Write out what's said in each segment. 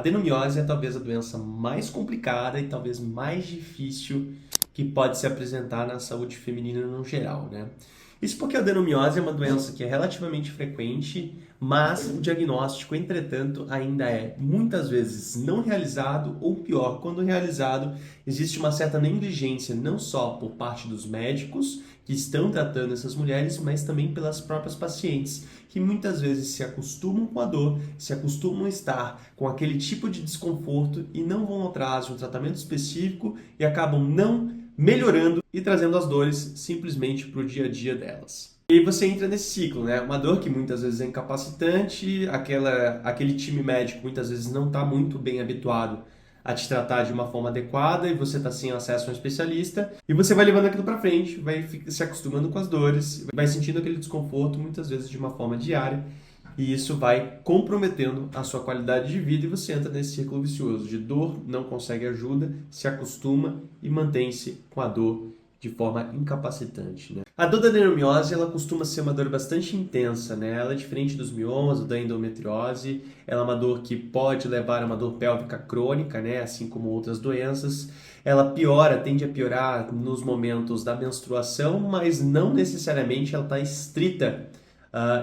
adenomiose é talvez a doença mais complicada e talvez mais difícil que pode se apresentar na saúde feminina no geral, né? Isso porque a adenomiose é uma doença que é relativamente frequente, mas o diagnóstico, entretanto, ainda é muitas vezes não realizado ou pior, quando realizado, existe uma certa negligência não só por parte dos médicos que estão tratando essas mulheres, mas também pelas próprias pacientes, que muitas vezes se acostumam com a dor, se acostumam a estar com aquele tipo de desconforto e não vão atrás de um tratamento específico e acabam não melhorando e trazendo as dores simplesmente para o dia a dia delas. E você entra nesse ciclo, né? Uma dor que muitas vezes é incapacitante, aquele time médico muitas vezes não está muito bem habituado a te tratar de uma forma adequada e você está sem acesso a um especialista e você vai levando aquilo para frente, vai se acostumando com as dores, vai sentindo aquele desconforto muitas vezes de uma forma diária e isso vai comprometendo a sua qualidade de vida e você entra nesse círculo vicioso de dor, não consegue ajuda, se acostuma e mantém-se com a dor de forma incapacitante, né? A dor da adenomiose, ela costuma ser uma dor bastante intensa, né? Ela é diferente dos miomas ou da endometriose, ela é uma dor que pode levar a uma dor pélvica crônica, né? Assim como outras doenças. Ela piora, tende a piorar nos momentos da menstruação, mas não necessariamente ela está estrita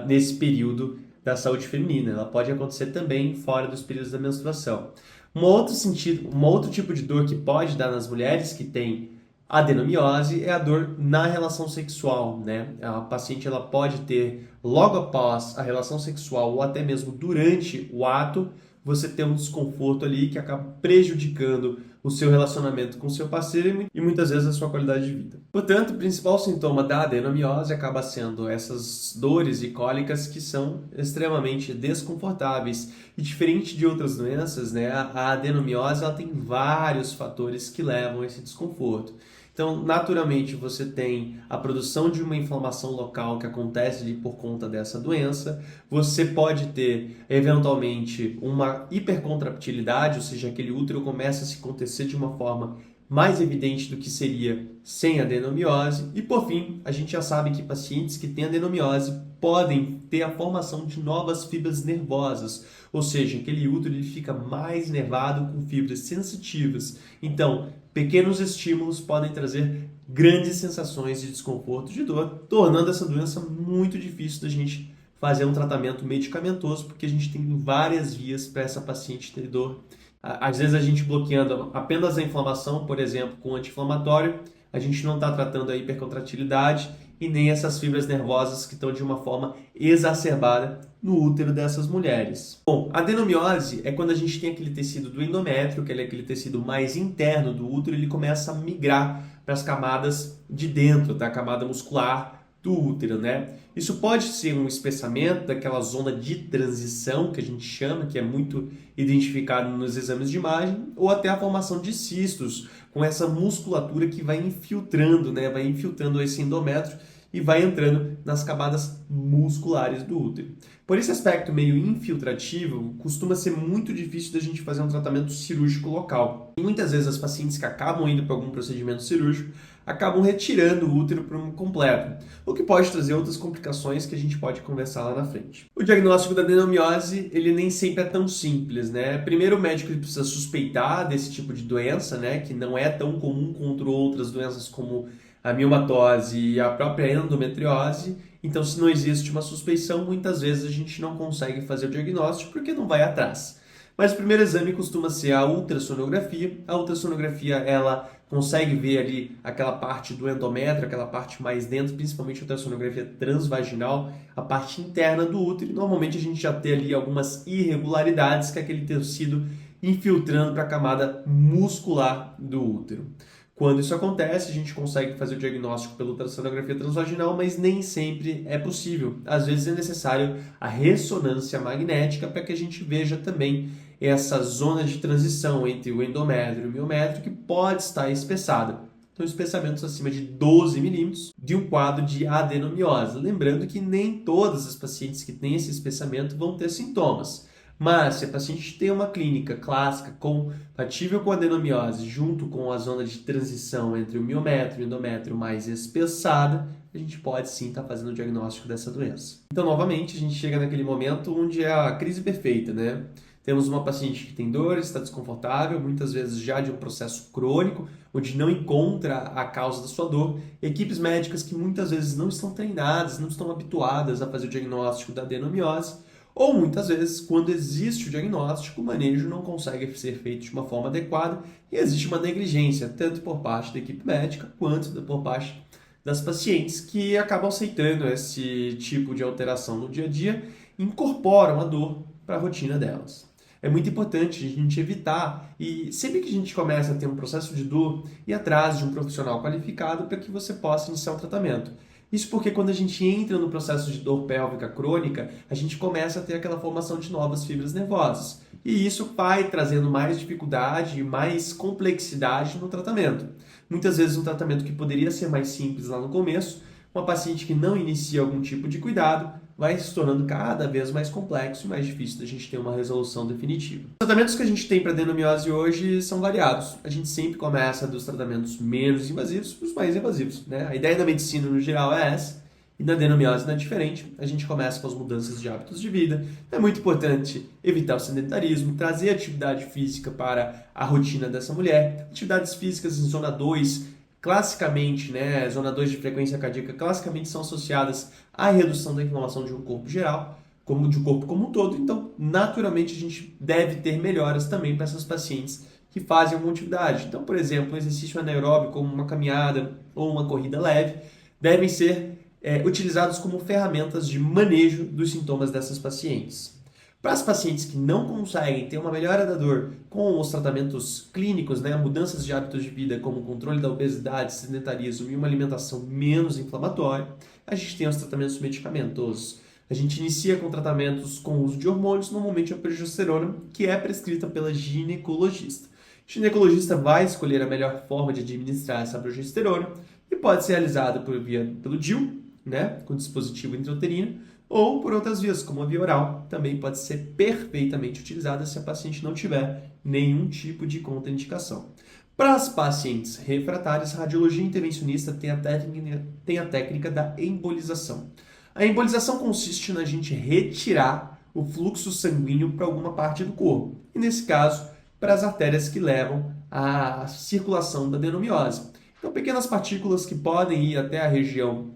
nesse período da saúde feminina. Ela pode acontecer também fora dos períodos da menstruação. Um outro tipo de dor que pode dar nas mulheres que têm adenomiose é a dor na relação sexual, né? A paciente ela pode ter logo após a relação sexual ou até mesmo durante o ato, você ter um desconforto ali que acaba prejudicando o seu relacionamento com o seu parceiro e muitas vezes a sua qualidade de vida. Portanto, o principal sintoma da adenomiose acaba sendo essas dores e cólicas que são extremamente desconfortáveis. E diferente de outras doenças, né, a adenomiose ela tem vários fatores que levam a esse desconforto. Então, naturalmente, você tem a produção de uma inflamação local que acontece ali por conta dessa doença. Você pode ter, eventualmente, uma hipercontraptilidade, ou seja, aquele útero começa a se acontecer de uma forma mais evidente do que seria sem adenomiose. E, por fim, a gente já sabe que pacientes que têm adenomiose podem ter a formação de novas fibras nervosas, ou seja, aquele útero ele fica mais nervado com fibras sensitivas. Então, pequenos estímulos podem trazer grandes sensações de desconforto e de dor, tornando essa doença muito difícil da gente fazer um tratamento medicamentoso, porque a gente tem várias vias para essa paciente ter dor. Às vezes a gente bloqueando apenas a inflamação, por exemplo, com anti-inflamatório, a gente não está tratando a hipercontratilidade e nem essas fibras nervosas que estão de uma forma exacerbada no útero dessas mulheres. Bom, a adenomiose é quando a gente tem aquele tecido do endométrio, que é aquele tecido mais interno do útero, ele começa a migrar para as camadas de dentro, da camada muscular do útero, né? Isso pode ser um espessamento daquela zona de transição que a gente chama, que é muito identificado nos exames de imagem, ou até a formação de cistos, com essa musculatura que vai infiltrando, né? Vai infiltrando esse endométrio e vai entrando nas camadas musculares do útero. Por esse aspecto meio infiltrativo, costuma ser muito difícil da gente fazer um tratamento cirúrgico local. E muitas vezes as pacientes que acabam indo para algum procedimento cirúrgico acabam retirando o útero por um completo, o que pode trazer outras complicações que a gente pode conversar lá na frente. O diagnóstico da adenomiose, ele nem sempre é tão simples, né? Primeiro o médico ele precisa suspeitar desse tipo de doença, né, que não é tão comum contra outras doenças como a miomatose e a própria endometriose. Então, se não existe uma suspeição, muitas vezes a gente não consegue fazer o diagnóstico porque não vai atrás. Mas o primeiro exame costuma ser a ultrassonografia. A ultrassonografia, ela consegue ver ali aquela parte do endométrio, aquela parte mais dentro, principalmente a ultrassonografia transvaginal, a parte interna do útero. E normalmente a gente já tem ali algumas irregularidades, que é aquele tecido infiltrando para a camada muscular do útero. Quando isso acontece, a gente consegue fazer o diagnóstico pela ultrassonografia transvaginal, mas nem sempre é possível. Às vezes é necessário a ressonância magnética para que a gente veja também essa zona de transição entre o endométrio e o miométrio que pode estar espessada. Então, espessamentos acima de 12 milímetros de um quadro de adenomiose. Lembrando que nem todas as pacientes que têm esse espessamento vão ter sintomas. Mas se a paciente tem uma clínica clássica compatível com a adenomiose, junto com a zona de transição entre o miométrio e o endométrio mais espessada, a gente pode sim estar fazendo o diagnóstico dessa doença. Então, novamente, a gente chega naquele momento onde é a crise perfeita, né? Temos uma paciente que tem dor, está desconfortável, muitas vezes já de um processo crônico, onde não encontra a causa da sua dor. Equipes médicas que muitas vezes não estão treinadas, não estão habituadas a fazer o diagnóstico da adenomiose, ou muitas vezes, quando existe o diagnóstico, o manejo não consegue ser feito de uma forma adequada e existe uma negligência, tanto por parte da equipe médica quanto por parte das pacientes que acabam aceitando esse tipo de alteração no dia a dia e incorporam a dor para a rotina delas. É muito importante a gente evitar e sempre que a gente começa a ter um processo de dor, ir atrás de um profissional qualificado para que você possa iniciar um tratamento. Isso porque quando a gente entra no processo de dor pélvica crônica, a gente começa a ter aquela formação de novas fibras nervosas. E isso vai trazendo mais dificuldade e mais complexidade no tratamento. Muitas vezes um tratamento que poderia ser mais simples lá no começo, uma paciente que não inicia algum tipo de cuidado, vai se tornando cada vez mais complexo e mais difícil da gente ter uma resolução definitiva. Os tratamentos que a gente tem para adenomiose hoje são variados. A gente sempre começa dos tratamentos menos invasivos para os mais invasivos, né? A ideia da medicina no geral é essa, e na adenomiose não é diferente. A gente começa com as mudanças de hábitos de vida. É muito importante evitar o sedentarismo, trazer atividade física para a rotina dessa mulher. Atividades físicas em zona 2, classicamente, né, zona 2 de frequência cardíaca, classicamente são associadas à redução da inflamação de um corpo geral, como de um corpo como um todo. Então, naturalmente, a gente deve ter melhoras também para essas pacientes que fazem alguma atividade. Então, por exemplo, um exercício anaeróbico, como uma caminhada ou uma corrida leve, devem ser utilizados como ferramentas de manejo dos sintomas dessas pacientes. Para as pacientes que não conseguem ter uma melhora da dor com os tratamentos clínicos, né, mudanças de hábitos de vida como o controle da obesidade, sedentarismo e uma alimentação menos inflamatória, a gente tem os tratamentos medicamentosos. A gente inicia com tratamentos com uso de hormônios, normalmente a progesterona, que é prescrita pela ginecologista. O ginecologista vai escolher a melhor forma de administrar essa progesterona e pode ser realizada pelo DIU, né, com dispositivo intrauterino, ou por outras vias, como a via oral, também pode ser perfeitamente utilizada se a paciente não tiver nenhum tipo de contraindicação. Para as pacientes refratárias, a radiologia intervencionista tem a técnica da embolização. A embolização consiste na gente retirar o fluxo sanguíneo para alguma parte do corpo, e nesse caso, para as artérias que levam à circulação da adenomiose. Então, pequenas partículas que podem ir até a região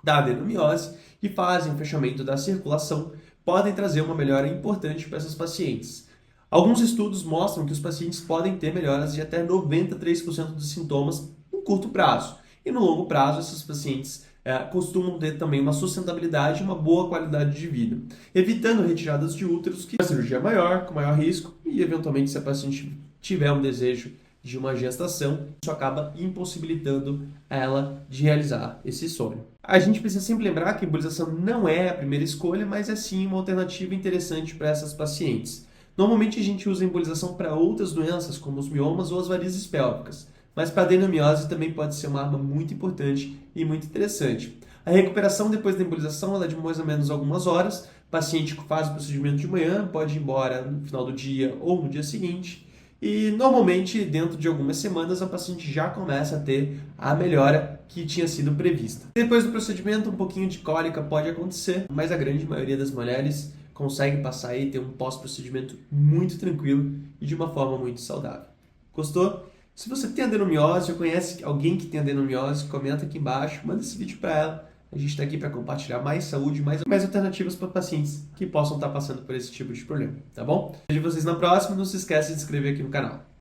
da adenomiose e fazem o fechamento da circulação podem trazer uma melhora importante para essas pacientes. Alguns estudos mostram que os pacientes podem ter melhoras de até 93% dos sintomas no curto prazo. E no longo prazo, esses pacientes costumam ter também uma sustentabilidade e uma boa qualidade de vida, evitando retiradas de úteros, que é uma cirurgia maior, com maior risco, e eventualmente se a paciente tiver um desejo de uma gestação, isso acaba impossibilitando ela de realizar esse sonho. A gente precisa sempre lembrar que a embolização não é a primeira escolha, mas é sim uma alternativa interessante para essas pacientes. Normalmente a gente usa a embolização para outras doenças, como os miomas ou as varizes pélvicas, mas para a adenomiose também pode ser uma arma muito importante e muito interessante. A recuperação depois da embolização ela é de mais ou menos algumas horas. O paciente que faz o procedimento de manhã pode ir embora no final do dia ou no dia seguinte. E normalmente, dentro de algumas semanas, a paciente já começa a ter a melhora que tinha sido prevista. Depois do procedimento, um pouquinho de cólica pode acontecer, mas a grande maioria das mulheres consegue passar e ter um pós-procedimento muito tranquilo e de uma forma muito saudável. Gostou? Se você tem adenomiose ou conhece alguém que tem adenomiose, comenta aqui embaixo, manda esse vídeo para ela. A gente está aqui para compartilhar mais saúde, mais alternativas para pacientes que possam estar passando por esse tipo de problema, tá bom? Vejo vocês na próxima, não se esqueça de se inscrever aqui no canal.